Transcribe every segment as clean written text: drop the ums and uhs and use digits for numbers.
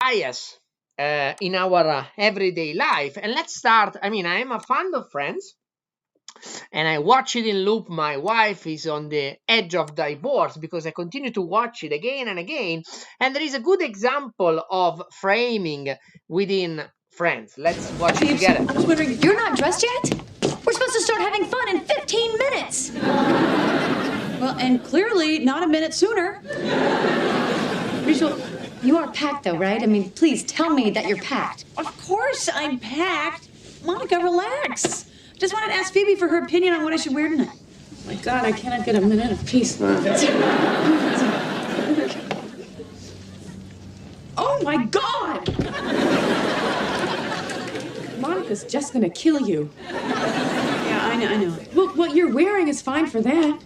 bias in our everyday life. And let's start. I mean, I am a fan of Friends, and I watch it in loop. My wife is on the edge of divorce because I continue to watch it again and again. And there is a good example of framing within Friends. Let's watch it together. I was wondering, you're not dressed yet? We're supposed to start having fun in 15 minutes. Well, and clearly not a minute sooner. Rachel, you are packed though, right? I mean, please tell me that you're packed. Of course I'm packed. Monica, relax. Just wanted to ask Phoebe for her opinion on what I should wear tonight. Oh my God, I cannot get a minute of peace. Oh my God! Monica's just gonna kill you. Yeah, I know. Well, what you're wearing is fine for that.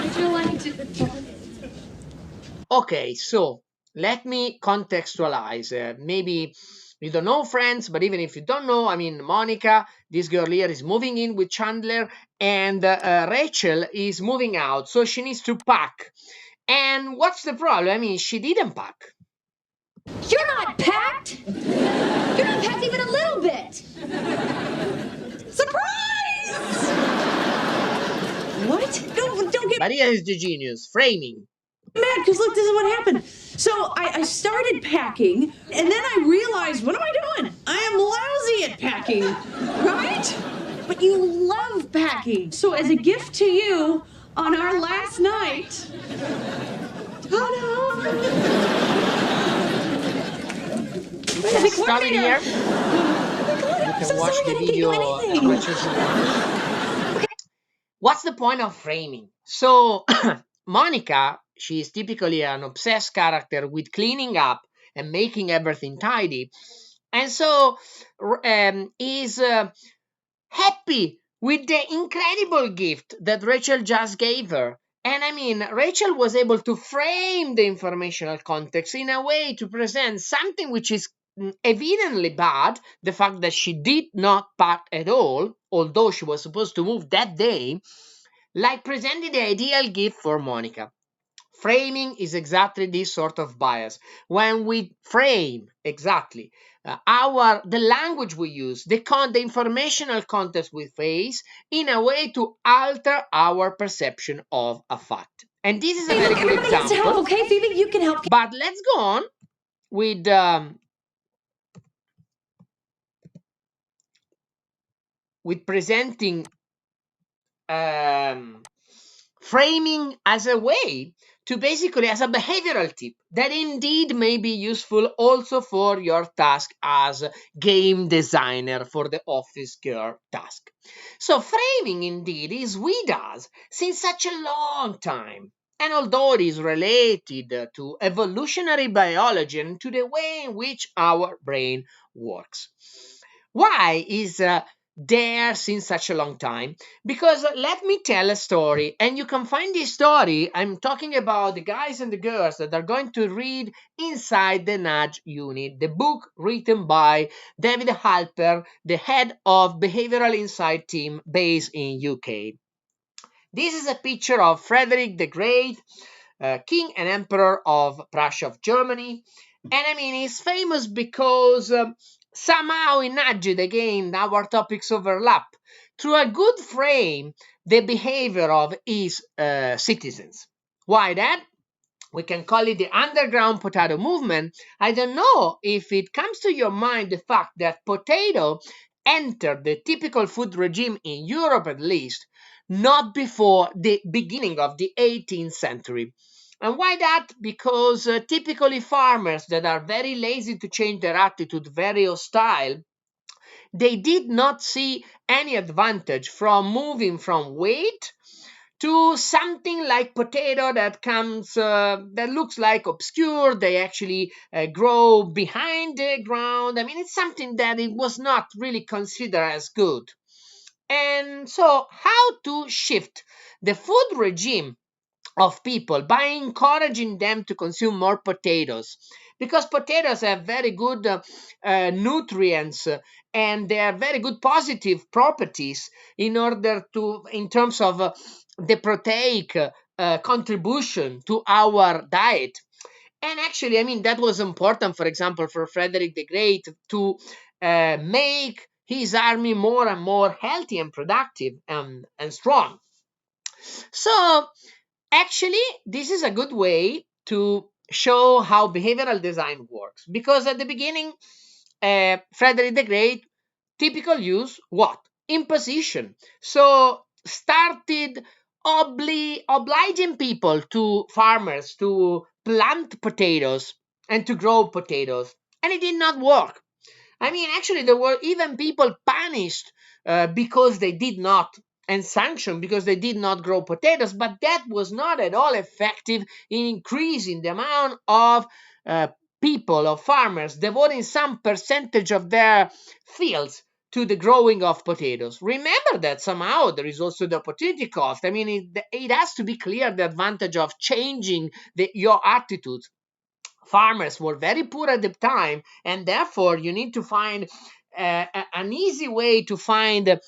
Would you like to... Okay, so let me contextualize. Maybe you don't know Friends, but even if you don't know, I mean, Monica, this girl here, is moving in with Chandler, and Rachel is moving out, so she needs to pack. And what's the problem? I mean, she didn't pack. You're not packed! You're not packed even a little bit! Surprise! What? Don't get But here is the genius, framing. mad, because look, this is what happened. So I started packing, and then I realized, what am I doing? I am lousy at packing, right? But you love packing. So as a gift to you, on our last night, ta-da! Stop it here. You can watch the video. What's the point of framing? So Monica, she is typically an obsessed character with cleaning up and making everything tidy, and so is happy with the incredible gift that Rachel just gave her. And I mean, Rachel was able to frame the informational context in a way to present something which is evidently bad, the fact that she did not pack at all, although she was supposed to move that day, like presenting the ideal gift for Monica. Framing is exactly this sort of bias. When we frame exactly the language we use, the informational context we face, in a way to alter our perception of a fact. And this is a very good example. Help, okay, Phoebe, you can help. But let's go on with presenting framing as a way to basically, as a behavioral tip that indeed may be useful also for your task as game designer for the office girl task. So framing indeed is with us since such a long time. And although it is related to evolutionary biology and to the way in which our brain works. Why is there since such a long time? Because let me tell a story, and you can find this story. I'm talking about the guys and the girls that are going to read Inside the Nudge Unit, the book written by David Halper, the head of Behavioral Insight team based in UK. This is a picture of Frederick the Great, king and emperor of Prussia of Germany. And I mean, he's famous because somehow in Nudged, again, our topics overlap. Through a good frame, the behavior of his citizens. Why that? We can call it the underground potato movement. I don't know if it comes to your mind the fact that potato entered the typical food regime in Europe, at least, not before the beginning of the 18th century. And why that? Because typically farmers that are very lazy to change their attitude, very hostile, they did not see any advantage from moving from wheat to something like potato that comes that looks like obscure. They actually grow behind the ground. I mean, it's something that it was not really considered as good. And so how to shift the food regime of people by encouraging them to consume more potatoes, because potatoes have very good nutrients, and they are very good positive properties in terms of the proteic contribution to our diet. And actually, I mean, that was important, for example, for Frederick the Great to make his army more and more healthy and productive and strong. So actually, this is a good way to show how behavioral design works, because at the beginning, Frederick the Great typical use what? Imposition. So started obliging people, to farmers, to plant potatoes and to grow potatoes, and it did not work. I mean, actually, there were even people punished because they did not, and sanctioned because they did not grow potatoes, but that was not at all effective in increasing the amount of uh, people, of farmers, devoting some percentage of their fields to the growing of potatoes. Remember that somehow there is also the opportunity cost. I mean, it has to be clear the advantage of changing your attitude. Farmers were very poor at the time, and therefore you need to find an easy way to find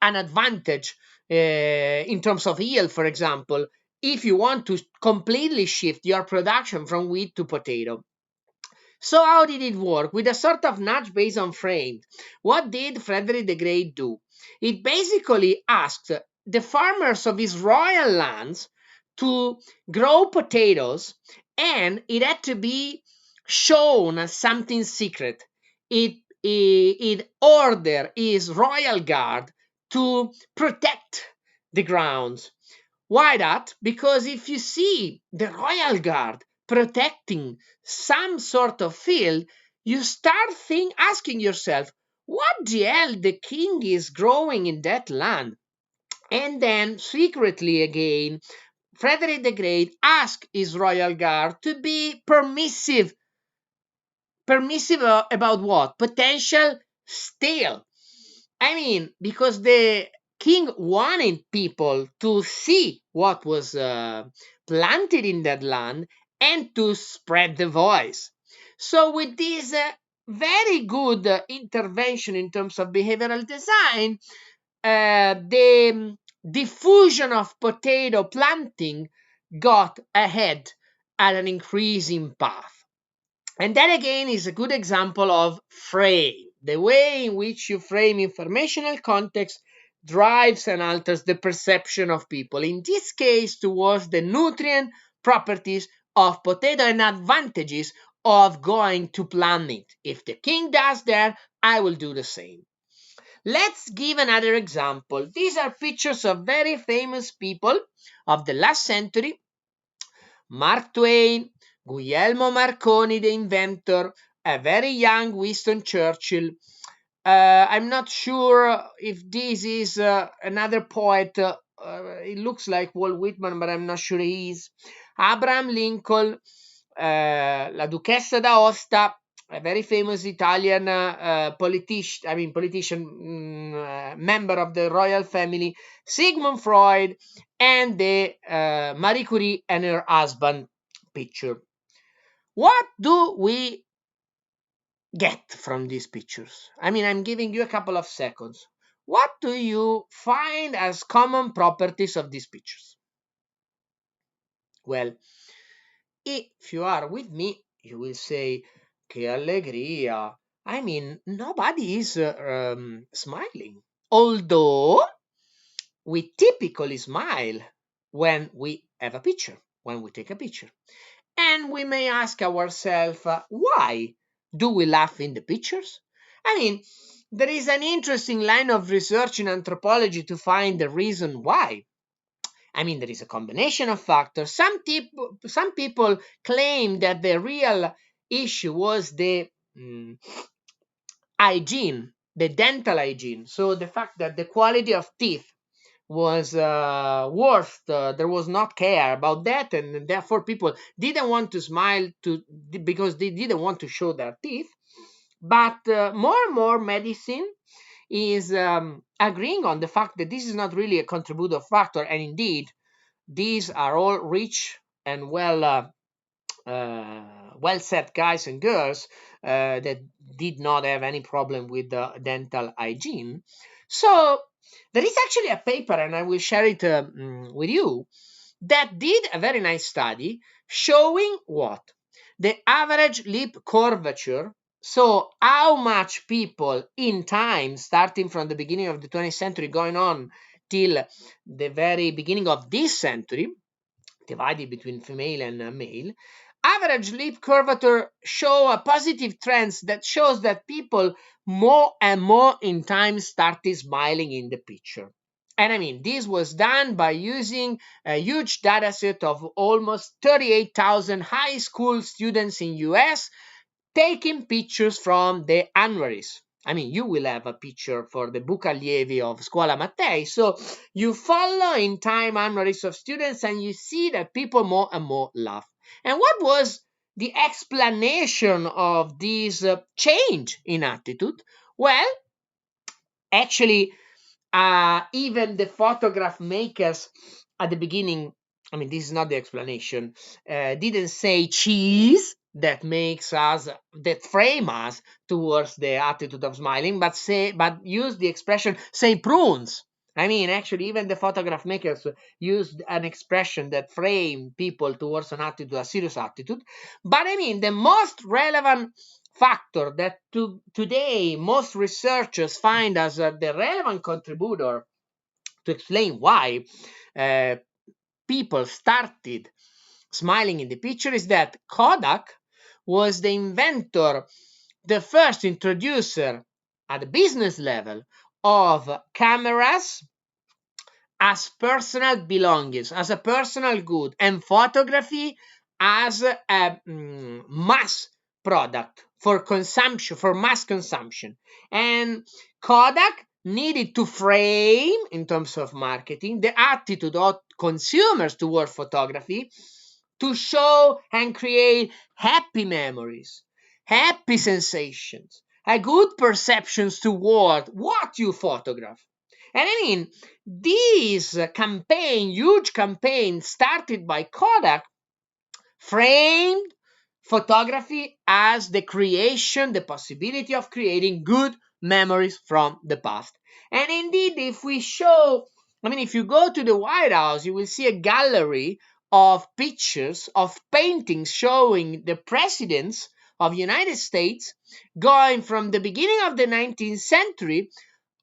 an advantage in terms of yield, for example, if you want to completely shift your production from wheat to potato. So how did it work? With a sort of nudge based on frame, what did Frederick the Great do? It basically asked the farmers of his royal lands to grow potatoes, and it had to be shown as something secret. It ordered his royal guard to protect the grounds. Why that? Because if you see the royal guard protecting some sort of field, you start asking yourself, what the hell the king is growing in that land? And then secretly again, Frederick the Great asked his royal guard to be permissive. Permissive about what? Potential steal. I mean, because the king wanted people to see what was planted in that land and to spread the voice. So, with this very good intervention in terms of behavioral design, the diffusion of potato planting got ahead at an increasing path. And that again is a good example of frame. The way in which you frame informational context drives and alters the perception of people. In this case, towards the nutrient properties of potato and advantages of going to plant it. If the king does that, I will do the same. Let's give another example. These are pictures of very famous people of the last century. Mark Twain, Guglielmo Marconi, the inventor, a very young Winston Churchill. I'm not sure if this is another poet. It looks like Walt Whitman, but I'm not sure he is. Abraham Lincoln, la Duchessa d'Aosta, a very famous Italian member of the royal family, Sigmund Freud, and the Marie Curie and her husband picture. What do we get from these pictures? I mean, I'm giving you a couple of seconds. What do you find as common properties of these pictures? Well, if you are with me, you will say, che allegria. I mean, nobody is smiling. Although we typically smile when we have a picture, when we take a picture. And we may ask ourselves, why do we laugh in the pictures? I mean, there is an interesting line of research in anthropology to find the reason why. I mean, there is a combination of factors. Some people claim that the real issue was the hygiene, the dental hygiene. So the fact that the quality of teeth was worse. There was not care about that, and therefore people didn't want to smile because they didn't want to show their teeth. But more and more medicine is agreeing on the fact that this is not really a contributive factor, and indeed these are all rich and well set guys and girls that did not have any problem with the dental hygiene. So there is actually a paper, and I will share it with you, that did a very nice study showing what? the average lip curvature, so how much people in time, starting from the beginning of the 20th century going on till the very beginning of this century, divided between female and male, average lip curvature show a positive trends that shows that people more and more in time started smiling in the picture. And I mean, this was done by using a huge data set of almost 38,000 high school students in US taking pictures from the annuaries. I mean, you will have a picture for the book allievi of Scuola Mattei. So you follow in time annuaries of students and you see that people more and more laugh. And what was the explanation of this change in attitude? Well, actually, even the photograph makers at the beginning, I mean, this is not the explanation, didn't say cheese that makes us, that frame us towards the attitude of smiling, but use the expression say prunes. I mean, actually, even the photograph makers used an expression that frame people towards an attitude, a serious attitude. But I mean, the most relevant factor that today most researchers find as the relevant contributor to explain why uh, people started smiling in the picture is that Kodak was the inventor, the first introducer at the business level of cameras as personal belongings, as a personal good, and photography as a mass product for consumption, for mass consumption. And Kodak needed to frame, in terms of marketing, the attitude of consumers toward photography to show and create happy memories, happy sensations, a good perceptions toward what you photograph. And I mean, this campaign, huge campaign started by Kodak, framed photography as the creation, the possibility of creating good memories from the past. And indeed, if we show, I mean, if you go to the White House, you will see a gallery of pictures, of paintings showing the presidents of the United States going from the beginning of the 19th century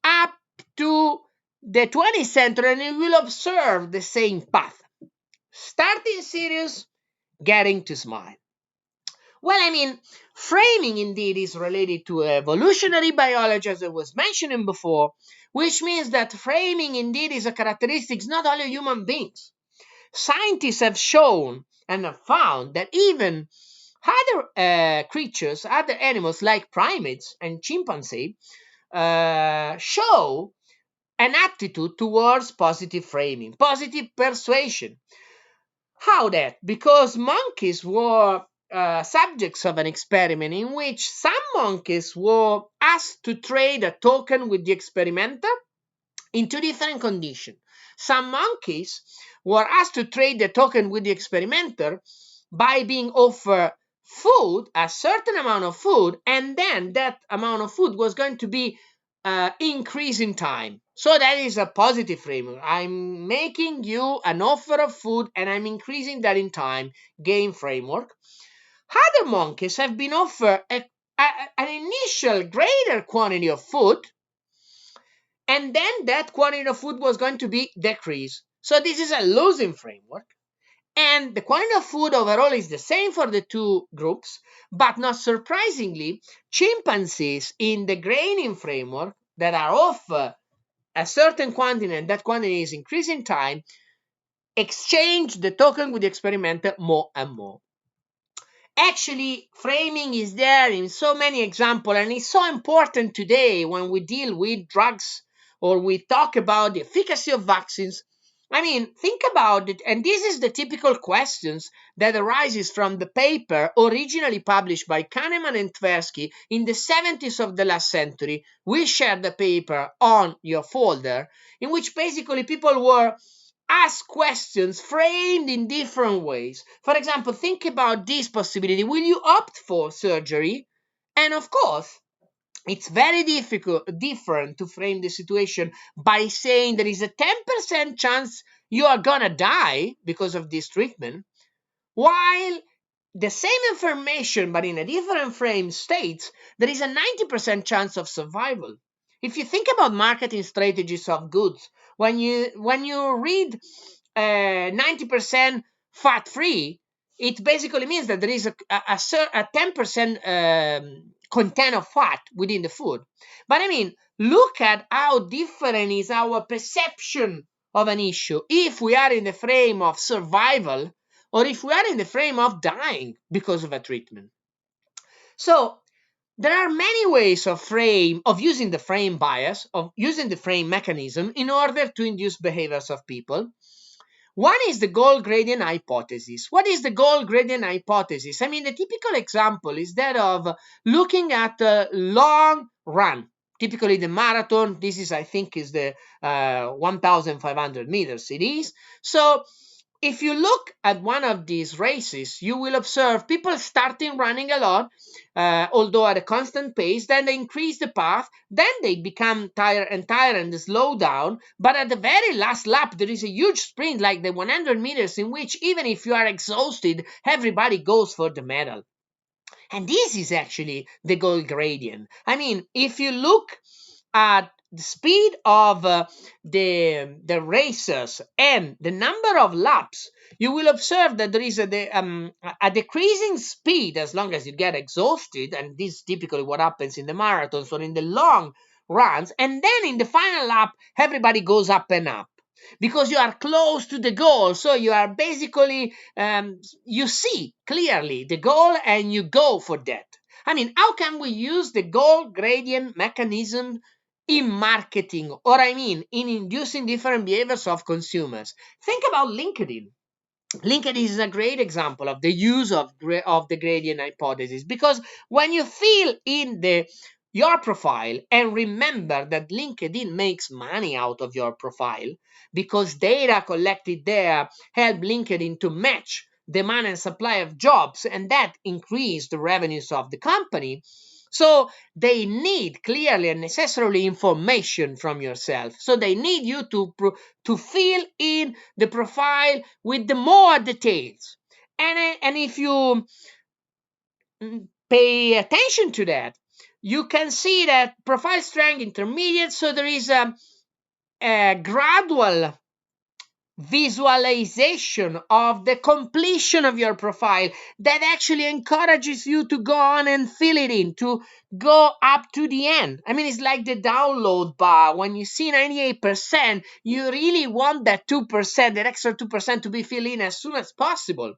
up to the 20th century, and you will observe the same path. Starting serious, getting to smile. Well, I mean, framing indeed is related to evolutionary biology, as I was mentioning before, which means that framing indeed is a characteristic not only of human beings. Scientists have shown and have found that even other creatures, other animals like primates and chimpanzee, show an attitude towards positive framing, positive persuasion. How that? Because monkeys were subjects of an experiment in which some monkeys were asked to trade a token with the experimenter in two different conditions. Some monkeys were asked to trade the token with the experimenter by being offered food, a certain amount of food, and then that amount of food was going to be increased in time. So that is a positive framework. I'm making you an offer of food and I'm increasing that in time. Game framework. Other monkeys have been offered an initial greater quantity of food, and then that quantity of food was going to be decreased. So this is a losing framework. And the quantity of food overall is the same for the two groups, but not surprisingly, chimpanzees in the gaining framework that are offered a certain quantity and that quantity is increasing time, exchange the token with the experimenter more and more. Actually, framing is there in so many examples, and it's so important today when we deal with drugs or we talk about the efficacy of vaccines. I mean, think about it, and this is the typical questions that arises from the paper originally published by Kahneman and Tversky in the 70s of the last century. We shared the paper on your folder, in which basically people were ask questions framed in different ways. For example, think about this possibility. Will you opt for surgery? And of course, it's very different to frame the situation by saying there is a 10% chance you are gonna die because of this treatment, while the same information but in a different frame states there is a 90% chance of survival. If you think about marketing strategies of goods, when you read 90% fat free, it basically means that there is a 10% content of fat within the food. But I mean, look at how different is our perception of an issue if we are in the frame of survival or if we are in the frame of dying because of a treatment. So there are many ways of using the frame bias, of using the frame mechanism in order to induce behaviors of people. One is the goal gradient hypothesis. What is the goal gradient hypothesis? I mean, the typical example is that of looking at a long run, typically the marathon. This is, I think, is the 1,500 meters it is. So if you look at one of these races, you will observe people starting running a lot, although at a constant pace. Then they increase the path. Then they become tired and they slow down. But at the very last lap, there is a huge sprint like the 100 meters in which even if you are exhausted, everybody goes for the medal. And this is actually the goal gradient. I mean, if you look at the speed of the racers and the number of laps, you will observe that there is a decreasing speed as long as you get exhausted, and this is typically what happens in the marathons or in the long runs. And then in the final lap, everybody goes up and up because you are close to the goal. So you are basically, you see clearly the goal and you go for that. I mean, how can we use the goal gradient mechanism in marketing, or I mean, in inducing different behaviors of consumers? Think about LinkedIn. LinkedIn is a great example of the use of the gradient hypothesis, because when you fill in your profile, and remember that LinkedIn makes money out of your profile because data collected there help LinkedIn to match demand and supply of jobs, and that increase the revenues of the company. So they need clearly and necessarily information from yourself. So they need you to fill in the profile with the more details. And if you pay attention to that, you can see that profile strength intermediate. So there is a gradual visualization of the completion of your profile that actually encourages you to go on and fill it in, to go up to the end. I mean, it's like the download bar. When you see 98%, you really want that 2%, that extra 2% to be filled in as soon as possible.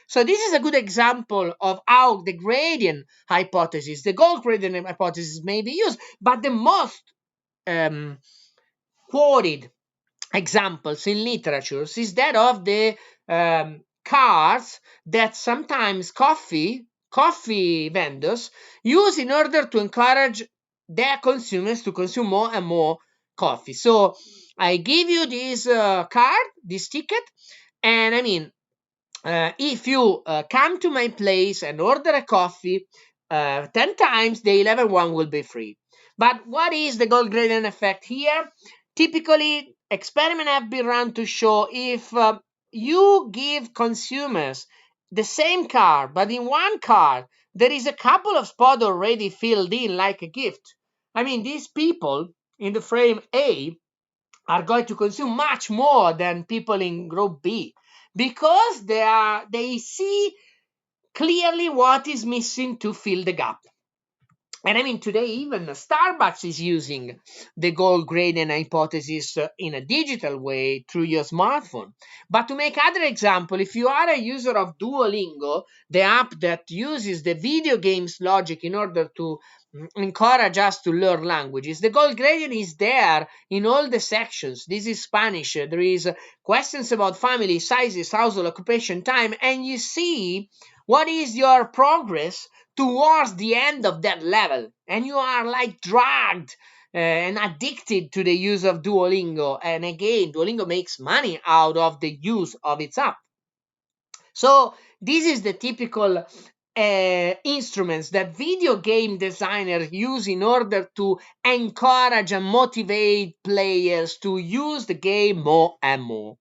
So this is a good example of how the gradient hypothesis, the goal gradient hypothesis, may be used. But the most quoted examples in literatures is that of the cards that sometimes coffee vendors use in order to encourage their consumers to consume more and more coffee. So I give you this card, this ticket, and I mean, if you come to my place and order a coffee 10 times, the 11th one will be free. But what is the goal gradient effect here? Typically, experiments have been run to show if you give consumers the same card, but in one card there is a couple of spots already filled in like a gift. I mean, these people in the frame A are going to consume much more than people in group B, because they see clearly what is missing to fill the gap. And I mean, today even Starbucks is using the goal gradient hypothesis in a digital way through your smartphone. But to make other example, if you are a user of Duolingo, the app that uses the video games logic in order to encourage us to learn languages, the goal gradient is there in all the sections. This is Spanish. There is questions about family, sizes, household, occupation, time, and you see what is your progress towards the end of that level, and you are like dragged and addicted to the use of Duolingo. And again, Duolingo makes money out of the use of its app. So this is the typical instruments that video game designers use in order to encourage and motivate players to use the game more and more.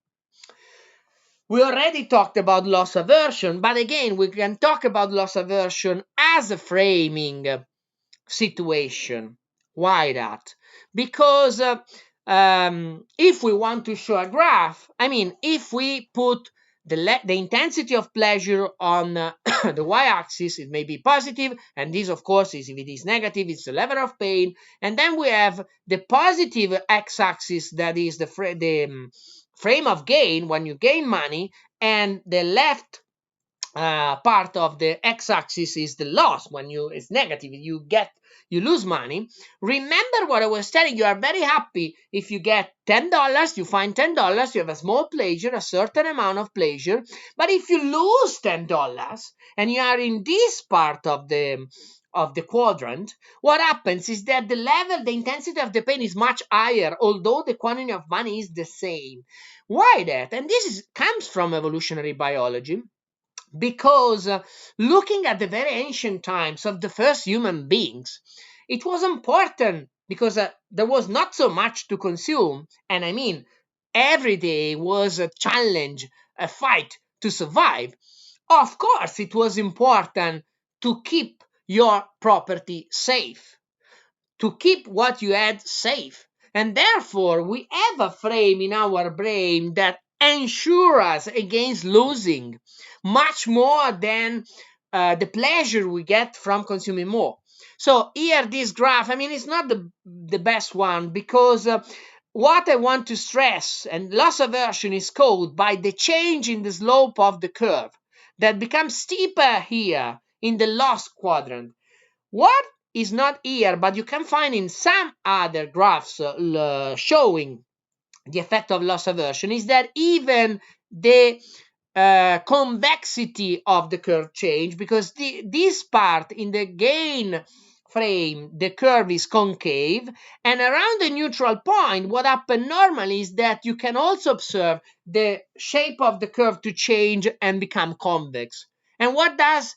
We already talked about loss aversion, but again, we can talk about loss aversion as a framing situation. Why that? Because if we want to show a graph, I mean, if we put the intensity of pleasure on the y-axis, it may be positive, and this, of course, is if it is negative, it's the level of pain. And then we have the positive x-axis, that is the frame of gain when you gain money, and the left part of the x-axis is the loss when it's negative, you lose money. Remember what I was telling you, are very happy if you get $10, you find $10, you have a small pleasure, a certain amount of pleasure. But if you lose $10 and you are in this part of the quadrant, what happens is that the intensity of the pain is much higher, although the quantity of money is the same. Why that? And comes from evolutionary biology, because looking at the very ancient times of the first human beings, it was important because there was not so much to consume. And I mean, every day was a challenge, a fight to survive. Of course, it was important to keep your property safe, to keep what you had safe. And therefore, we have a frame in our brain that ensures us against losing much more than the pleasure we get from consuming more. So here, this graph, I mean, it's not the best one, because what I want to stress, and loss aversion is caused by the change in the slope of the curve that becomes steeper here in the loss quadrant. What is not here, but you can find in some other graphs showing the effect of loss aversion, is that even the convexity of the curve change, because this part in the gain frame, the curve is concave, and around the neutral point, what happens normally is that you can also observe the shape of the curve to change and become convex. And what does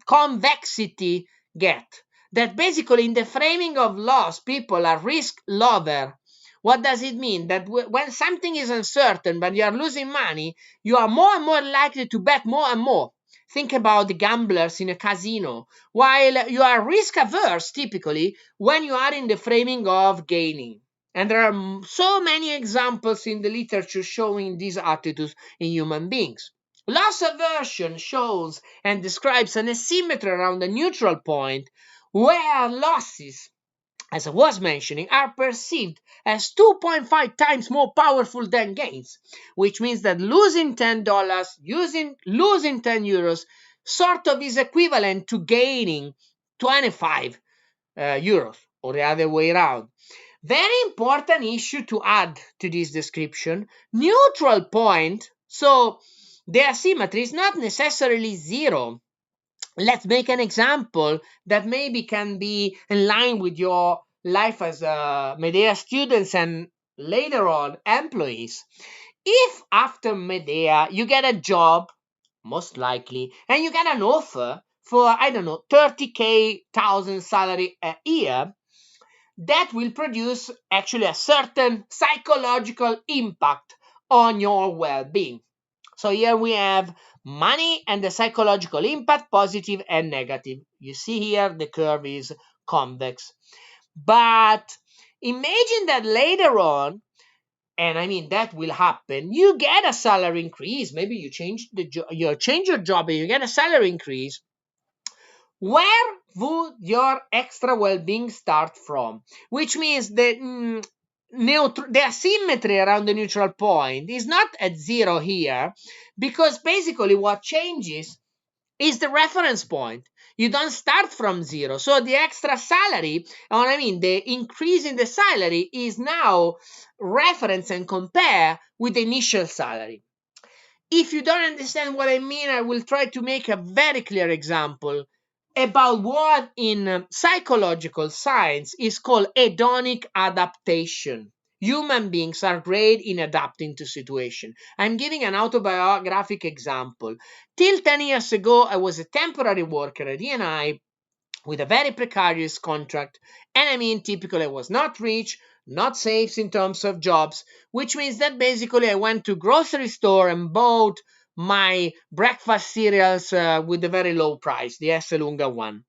convexity get? That basically in the framing of loss, people are risk lover. What does it mean? That when something is uncertain but you are losing money, you are more and more likely to bet more and more. Think about the gamblers in a casino. While you are risk averse typically when you are in the framing of gaining. And there are so many examples in the literature showing these attitudes in human beings. Loss aversion shows and describes an asymmetry around the neutral point where losses, as I was mentioning, are perceived as 2.5 times more powerful than gains, which means that losing $10, losing 10 euros, sort of is equivalent to gaining 25 euros, or the other way around. Very important issue to add to this description: neutral point. So the asymmetry is not necessarily zero. Let's make an example that maybe can be in line with your life as Medea students and later on employees. If after Medea you get a job, most likely, and you get an offer for, I don't know, 30K thousand salary a year, that will produce actually a certain psychological impact on your well-being. So here we have money and the psychological impact, positive and negative. You see here the curve is convex. But imagine that later on, and I mean that will happen, you get a salary increase. Maybe you change your job and you get a salary increase. Where would your extra well-being start from? Which means that the asymmetry around the neutral point is not at zero here, because basically what changes is the reference point. You don't start from zero. So the extra salary, or I mean the increase in the salary, is now reference and compare with the initial salary. If you don't understand what I mean, I will try to make a very clear example about what in psychological science is called hedonic adaptation. Human beings are great in adapting to situation. I'm giving an autobiographic example. Till 10 years ago, I was a temporary worker at ENI with a very precarious contract. And I mean, typically I was not rich, not safe in terms of jobs, which means that basically I went to grocery store and bought my breakfast cereals with a very low price, the Esselunga one.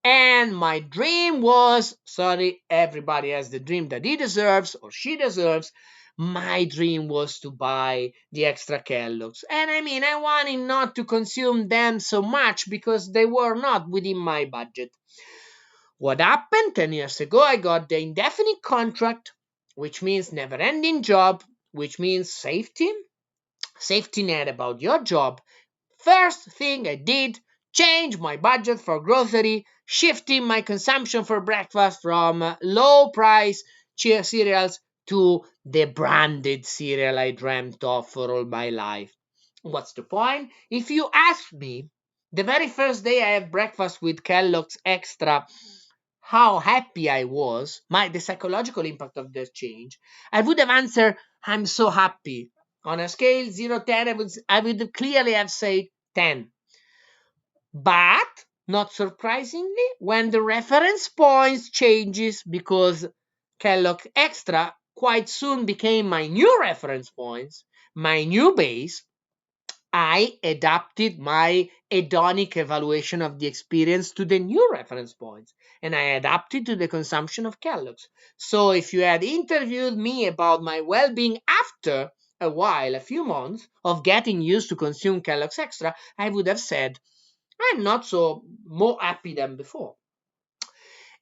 And my dream was, sorry, everybody has the dream that he deserves or she deserves. My dream was to buy the extra Kellogg's. And I mean, I wanted not to consume them so much because they were not within my budget. What happened 10 years ago? I got the indefinite contract, which means never ending job, which means safety net about your job. First thing I did, change my budget for grocery, shifting my consumption for breakfast from low price cereals to the branded cereal I dreamt of for all my life. What's the point? If you ask me, the very first day I have breakfast with Kellogg's Extra, how happy I was, the psychological impact of the change, I would have answered, I'm so happy. On a scale 0 10, I would clearly have said 10. But not surprisingly, when the reference points changes, because Kellogg Extra quite soon became my new reference points, my new base, I adapted my hedonic evaluation of the experience to the new reference points, and I adapted to the consumption of Kellogg's. So if you had interviewed me about my well-being after a while, a few months of getting used to consume Kellogg's Extra, I would have said, I'm not so more happy than before.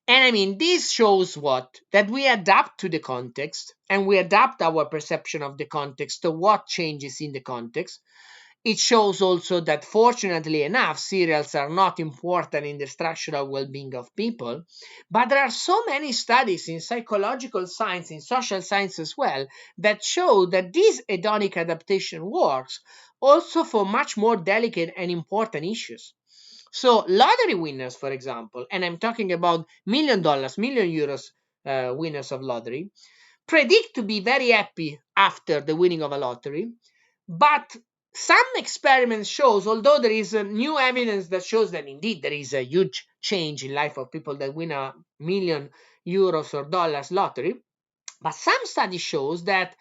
And I mean, this shows what? That we adapt to the context and we adapt our perception of the context to what changes in the context. It shows also that, fortunately enough, cereals are not important in the structural well-being of people, but there are so many studies in psychological science, in social science as well, that show that this hedonic adaptation works also for much more delicate and important issues. So lottery winners, for example, and I'm talking about $1 million, €1 million winners of lottery, predict to be very happy after the winning of a lottery, but some experiments shows, although there is new evidence that shows that indeed there is a huge change in life of people that win €1 million or dollars lottery, but some study shows that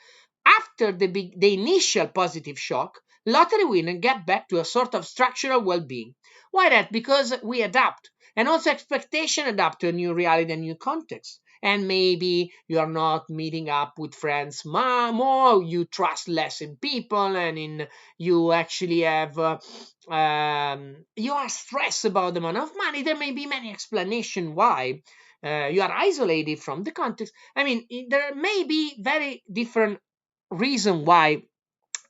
after the initial positive shock, lottery winners get back to a sort of structural well-being. Why that? Because we adapt, and also expectation adapt to a new reality and new context. And maybe you are not meeting up with friends more, you trust less in people, and you actually have you are stressed about the amount of money. There may be many explanations why you are isolated from the context. I mean, there may be very different reason why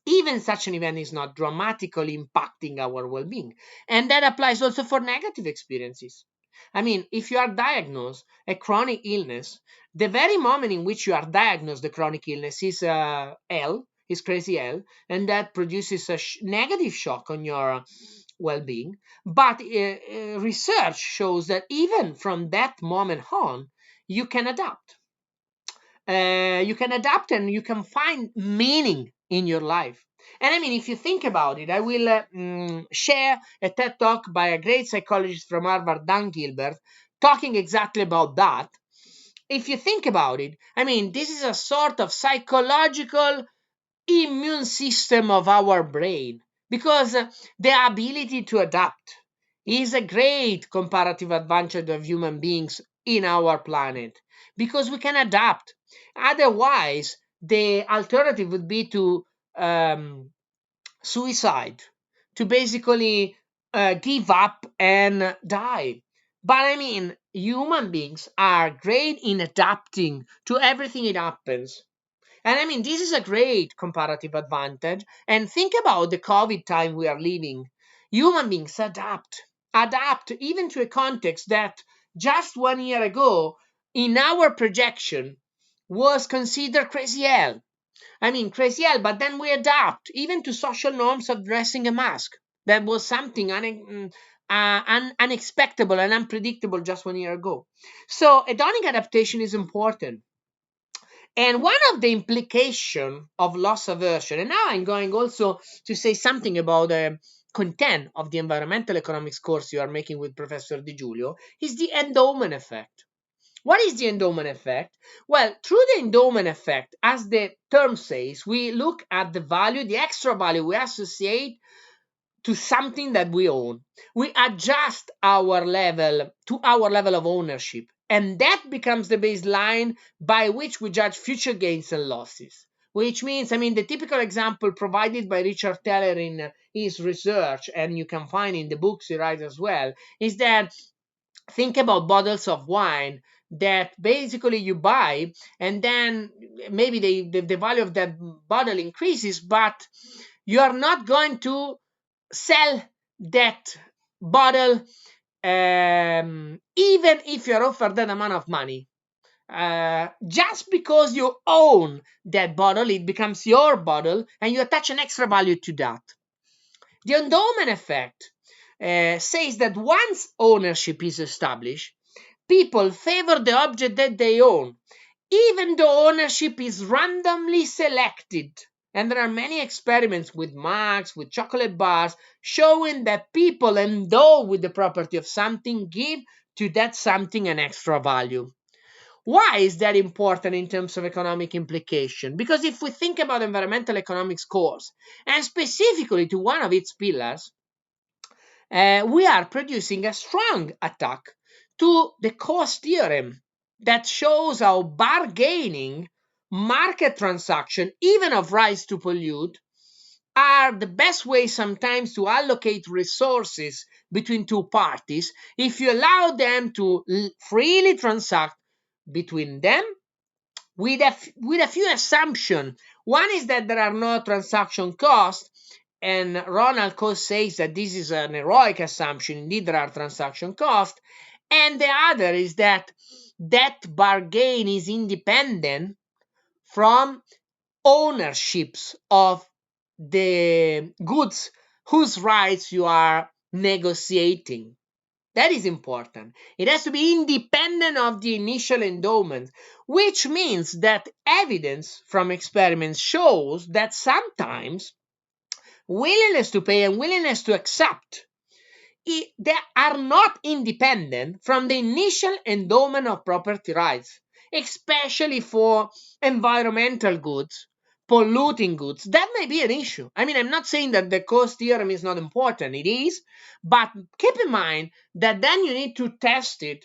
even such an event is not dramatically impacting our well-being. And that applies also for negative experiences. I mean, if you are diagnosed a chronic illness, the very moment in which you are diagnosed the chronic illness is is crazy L, and that produces a negative shock on your well-being. But research shows that even from that moment on, you can adapt. And you can find meaning in your life. And I mean, if you think about it, I will share a TED talk by a great psychologist from Harvard, Dan Gilbert, talking exactly about that. If you think about it, I mean, this is a sort of psychological immune system of our brain, because the ability to adapt is a great comparative advantage of human beings in our planet, because we can adapt. Otherwise, the alternative would be to suicide, to basically give up and die. But I mean, human beings are great in adapting to everything that happens. And I mean, this is a great comparative advantage. And think about the COVID time we are living. Human beings adapt even to a context that just 1 year ago, in our projection, was considered crazy hell. I mean, crazy hell, but then we adapt even to social norms of dressing a mask. That was something unexpected and unpredictable just 1 year ago. So, hedonic adaptation is important. And one of the implications of loss aversion, and now I'm going also to say something about the content of the environmental economics course you are making with Professor Di Giulio, is the endowment effect. What is the endowment effect? Well, through the endowment effect, as the term says, we look at the value, the extra value we associate to something that we own. We adjust our level to our level of ownership, and that becomes the baseline by which we judge future gains and losses. Which means, the typical example provided by Richard Taylor in his research, and you can find in the books he writes as well, is that think about bottles of wine that basically you buy, and then maybe the value of that bottle increases, but you are not going to sell that bottle even if you're offered that amount of money. Just because you own that bottle, it becomes your bottle, and you attach an extra value to that. The endowment effect says that once ownership is established, people favor the object that they own, even though ownership is randomly selected. And there are many experiments with mugs, with chocolate bars, showing that people endowed with the property of something give to that something an extra value. Why is that important in terms of economic implication? Because if we think about environmental economics course, and specifically to one of its pillars, we are producing a strong attack to the cost theorem that shows how bargaining market transaction, even of rights to pollute, are the best way sometimes to allocate resources between two parties if you allow them to freely transact between them with a few assumptions. One is that there are no transaction costs, and Ronald Coase says that this is an heroic assumption. Indeed, there are transaction costs. And the other is that that bargain is independent from ownerships of the goods whose rights you are negotiating. That is important. It has to be independent of the initial endowment, which means that evidence from experiments shows that sometimes willingness to pay and willingness to accept, they are not independent from the initial endowment of property rights, especially for environmental goods, polluting goods. That may be an issue. I'm not saying that the cost theorem is not important. It is, but keep in mind that then you need to test it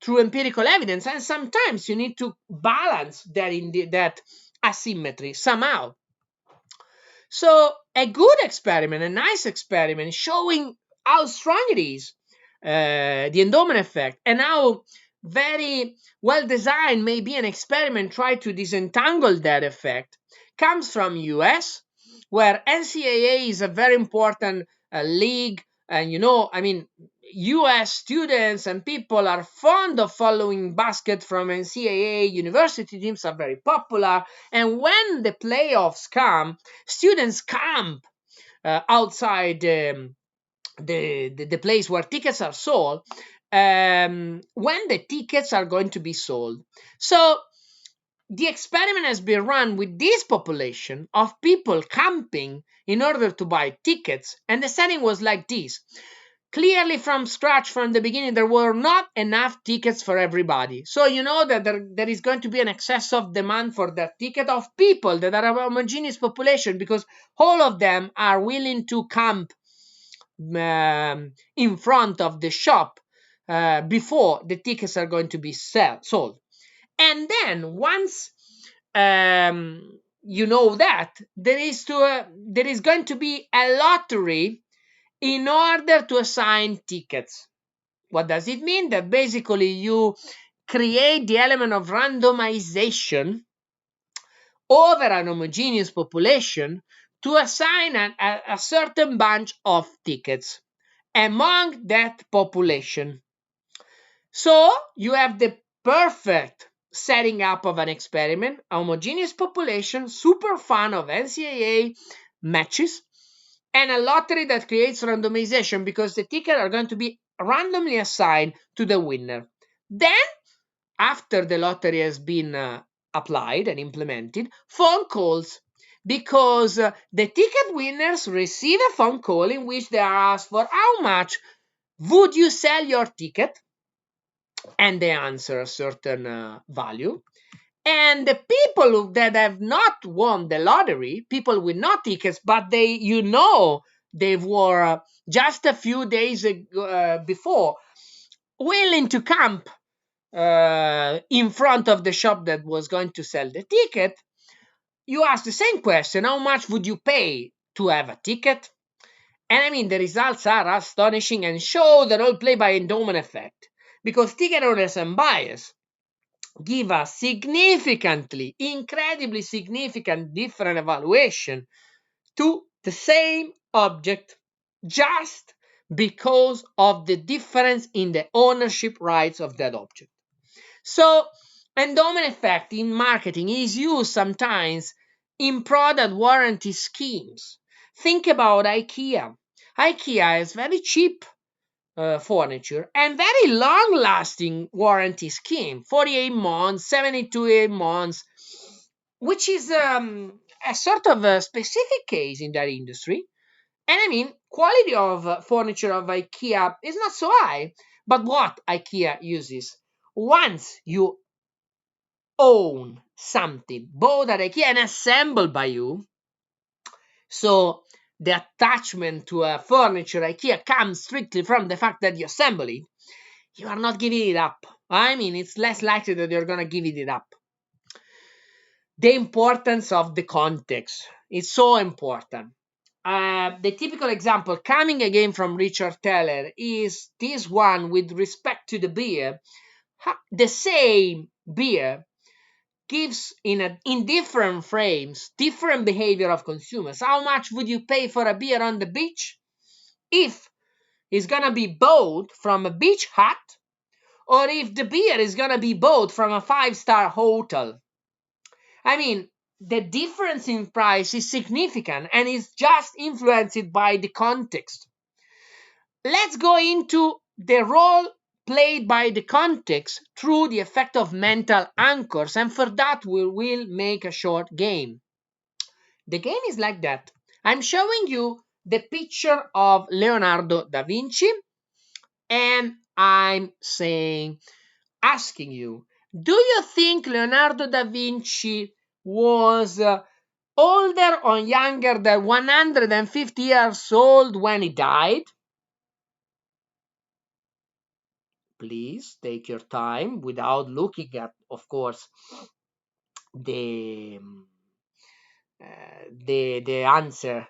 through empirical evidence, and sometimes you need to balance that asymmetry somehow. So a good experiment, a nice experiment showing how strong it is, the endowment effect, and how very well designed may be an experiment try to disentangle that effect, comes from US, where NCAA is a very important league. And US students and people are fond of following basket from NCAA. University teams are very popular, and when the playoffs come, students camp outside the place where tickets are sold when the tickets are going to be sold. So the experiment has been run with this population of people camping in order to buy tickets, and the setting was like this. Clearly from scratch, from the beginning, there were not enough tickets for everybody. So you know that there is going to be an excess of demand for that ticket of people that are a homogeneous population, because all of them are willing to camp in front of the shop before the tickets are going to be sold. And then once you know that, there is going to be a lottery in order to assign tickets. What does it mean? That basically you create the element of randomization over an homogeneous population to assign a certain bunch of tickets among that population. So you have the perfect setting up of an experiment, a homogeneous population, super fan of NCAA matches, and a lottery that creates randomization because the tickets are going to be randomly assigned to the winner. Then, after the lottery has been applied and implemented, phone calls, because the ticket winners receive a phone call in which they are asked for how much would you sell your ticket. and they answer a certain value. And the people that have not won the lottery, people with no tickets, but they were just a few days before willing to camp in front of the shop that was going to sell the ticket. You ask the same question: how much would you pay to have a ticket? And I mean, the results are astonishing and show the role play by endowment effect, because ticket owners and buyers give a significantly, incredibly significant different evaluation to the same object, just because of the difference in the ownership rights of that object. So, endowment effect in marketing is used sometimes in product warranty schemes. Think about IKEA. IKEA is very cheap furniture and very long lasting warranty scheme, 48 months, 72 months, which is a sort of a specific case in that industry. And I mean, quality of furniture of IKEA is not so high, but what IKEA uses, once you own something bought at IKEA and assembled by you, so the attachment to a furniture IKEA comes strictly from the fact that you assemble it, you are not giving it up. I mean, it's less likely that you're going to give it up. The importance of the context is so important. The typical example coming again from Richard Teller is this one with respect to the beer. The same beer gives in different frames different behavior of consumers. How much would you pay for a beer on the beach if it's going to be bought from a beach hut, or if the beer is going to be bought from a 5-star hotel? I mean, the difference in price is significant and is just influenced by the context. Let's go into the role played by the context through the effect of mental anchors, and for that we will make a short game. The game is like that. I'm showing you the picture of Leonardo da Vinci, and I'm asking you, do you think Leonardo da Vinci was older or younger than 150 years old when he died? Please take your time without looking at, of course, the the answer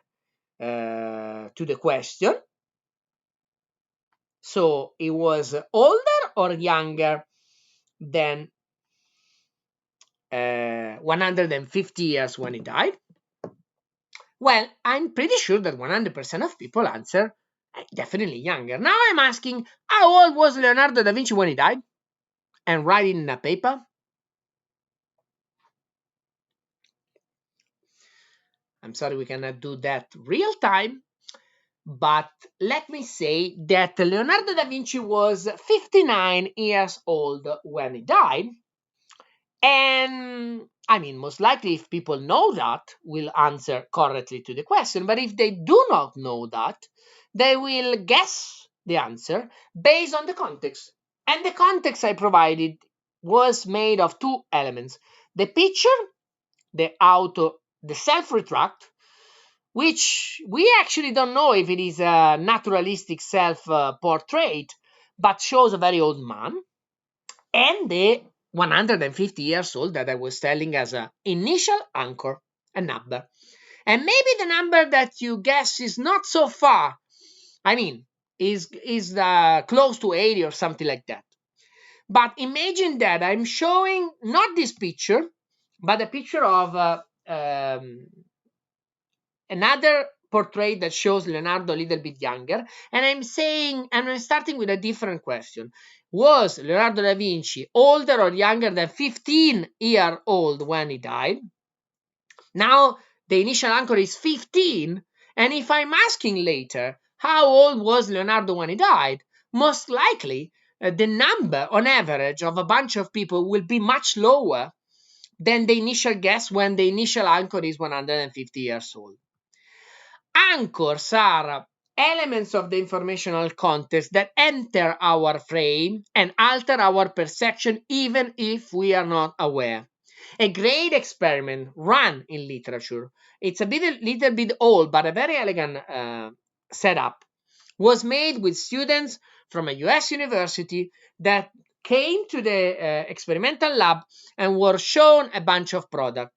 to the question. So he was older or younger than 150 years when he died? Well, I'm pretty sure that 100% of people answer definitely younger. Now I'm asking, how old was Leonardo da Vinci when he died? And write it in a paper. I'm sorry we cannot do that real time, but let me say that Leonardo da Vinci was 59 years old when he died. And I mean, most likely, if people know that, will answer correctly to the question. But if they do not know that, they will guess the answer based on the context. And the context I provided was made of two elements: the picture, the self-retract, which we actually don't know if it is a naturalistic self-portrait, but shows a very old man, and the 150 years old that I was telling as an initial anchor, a number. And maybe the number that you guess is not so far. I mean, is close to 80 or something like that. But imagine that I'm showing not this picture, but a picture of another portrait that shows Leonardo a little bit younger, and I'm starting with a different question. Was Leonardo da Vinci older or younger than 15-year-old when he died? Now the initial anchor is 15, and if I'm asking later how old was Leonardo when he died, most likely the number on average of a bunch of people will be much lower than the initial guess when the initial anchor is 150 years old. Anchors are elements of the informational context that enter our frame and alter our perception even if we are not aware. A great experiment run in literature, it's a little bit old, but a very elegant setup, was made with students from a US university that came to the experimental lab and were shown a bunch of products.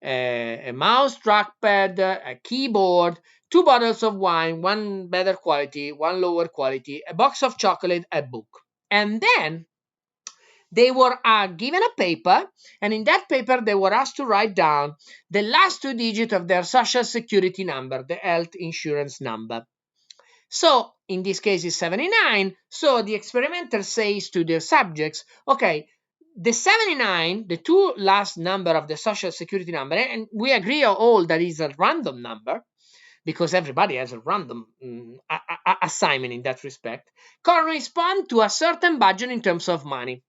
A mouse trackpad, a keyboard, 2 bottles of wine, one better quality, one lower quality, a box of chocolate, a book. And then they were given a paper, and in that paper they were asked to write down the last 2 digits of their social security number, the health insurance number. So in this case it's 79. So the experimenter says to the subjects, okay, the 79, the 2 last number of the social security number, and we agree all that is a random number, because everybody has a random assignment in that respect, correspond to a certain budget in terms of money.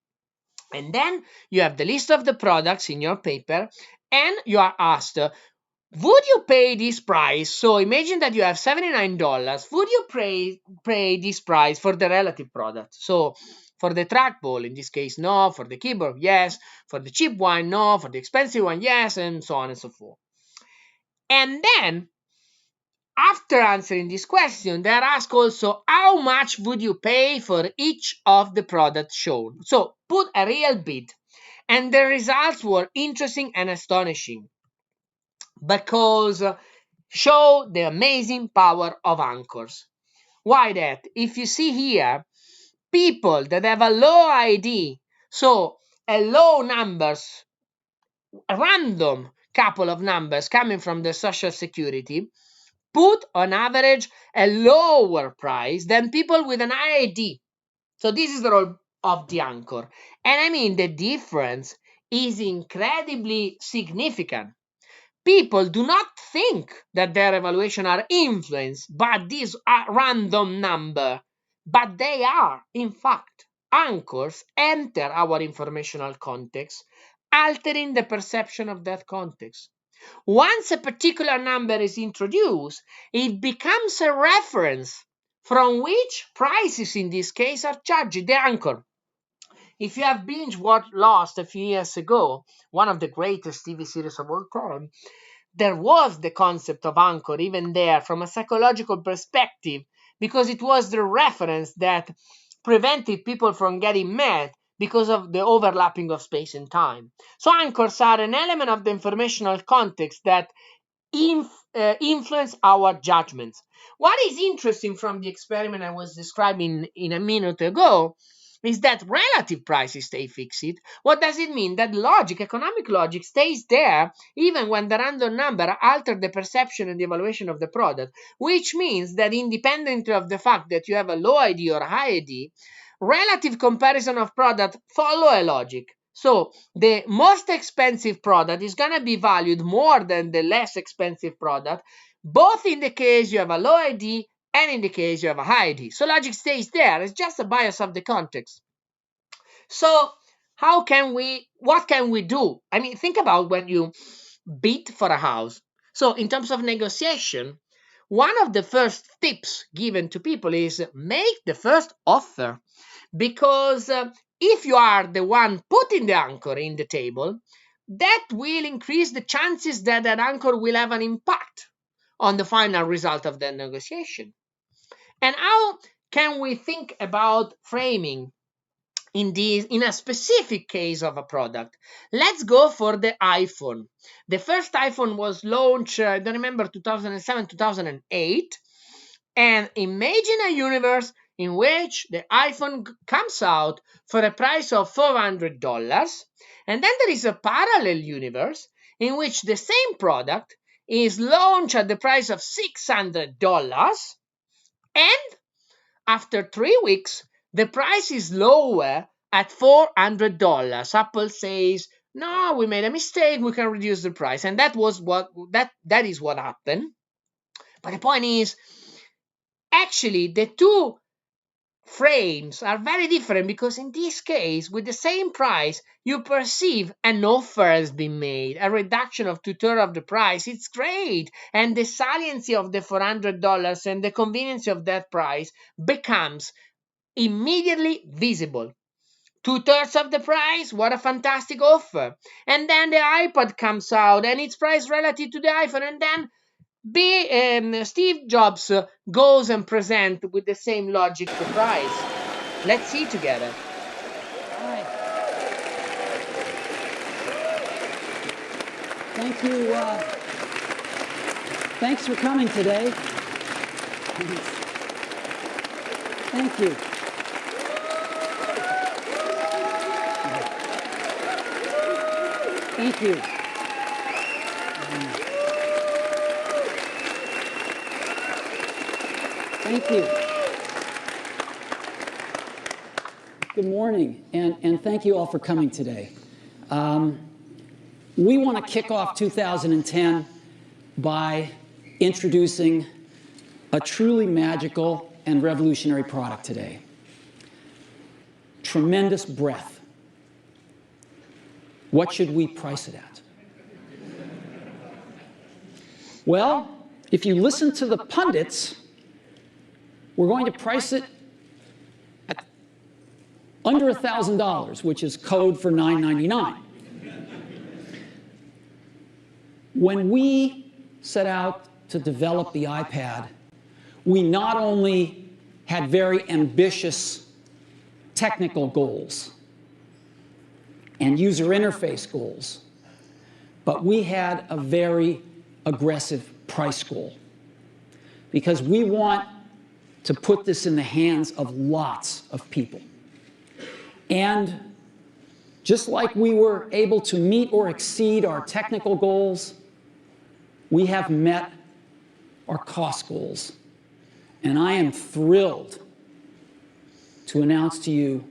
And then you have the list of the products in your paper, and you are asked, would you pay this price? So imagine that you have $79. Would you pay this price for the relative product? So for the trackball, in this case, no. For the keyboard, yes. For the cheap one, no. For the expensive one, yes, and so on and so forth. And then, after answering this question, they are asked also, how much would you pay for each of the products shown? So put a real bid. And the results were interesting and astonishing, because show the amazing power of anchors. Why that? If you see here, people that have a low ID, so a low numbers, a random couple of numbers coming from the social security, put on average a lower price than people with an high ID. So this is the role of the anchor. And I mean, the difference is incredibly significant. People do not think that their evaluation are influenced by this random number, but they are. In fact, anchors enter our informational context, altering the perception of that context. Once a particular number is introduced, it becomes a reference from which prices in this case are charged, the anchor. If you have binge watched Lost a few years ago, one of the greatest TV series of all time, there was the concept of anchor even there from a psychological perspective, because it was the reference that prevented people from getting mad because of the overlapping of space and time. So anchors are an element of the informational context that influence our judgments. What is interesting from the experiment I was describing in a minute ago is that relative prices stay fixed. What does it mean? That logic, economic logic, stays there even when the random number alters the perception and the evaluation of the product, which means that independently of the fact that you have a low ID or high ID, relative comparison of product follow a logic. So the most expensive product is going to be valued more than the less expensive product, both in the case you have a low ID and in the case you have a high ID. So logic stays there. It's just a bias of the context. So what can we do? I mean, think about when you bid for a house. So in terms of negotiation, one of the first tips given to people is make the first offer, because if you are the one putting the anchor in the table, that will increase the chances that that anchor will have an impact on the final result of the negotiation. And how can we think about framing in a specific case of a product? Let's go for the iPhone. The first iPhone was launched, I don't remember, 2007, 2008. And imagine a universe in which the iPhone comes out for a price of $400, and then there is a parallel universe in which the same product is launched at the price of $600, and after 3 weeks, the price is lower at $400. Apple says, no, we made a mistake, we can reduce the price. And that is what happened. But the point is, actually, the two frames are very different, because in this case, with the same price, you perceive an offer has been made, a reduction of 2/3 of the price. It's great. And the saliency of the $400 and the convenience of that price becomes immediately visible. 2/3 of the price, what a fantastic offer. And then the iPod comes out and it's priced relative to the iPhone, and then Steve Jobs goes and present with the same logic the price. Let's see together. All right. Thank you. Thanks for coming today. Thank you. Thank you. Thank you. Good morning, and thank you all for coming today. We want to kick off 2010 by introducing a truly magical and revolutionary product today. Tremendous breadth. What should we price it at? Well, if you listen to the pundits, we're going to price it at under $1,000, which is code for $999. When we set out to develop the iPad, we not only had very ambitious technical goals and user interface goals, but we had a very aggressive price goal, because we want to put this in the hands of lots of people. And just like we were able to meet or exceed our technical goals, we have met our cost goals. And I am thrilled to announce to you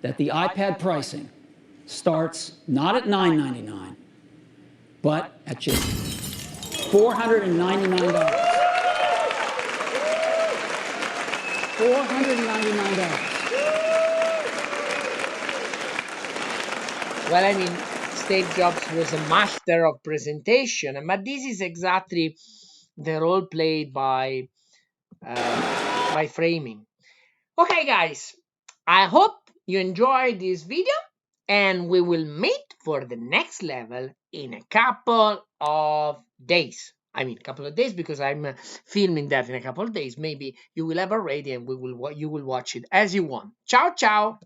that the iPad pricing starts not at $999, but at just $499. $499. Well, I mean, Steve Jobs was a master of presentation, but this is exactly the role played by framing. Okay, guys, I hope you enjoyed this video, and we will meet for the next level in a couple of days. I mean, a couple of days, because I'm filming that in a couple of days. Maybe you will have already, and you will watch it as you want. Ciao, ciao.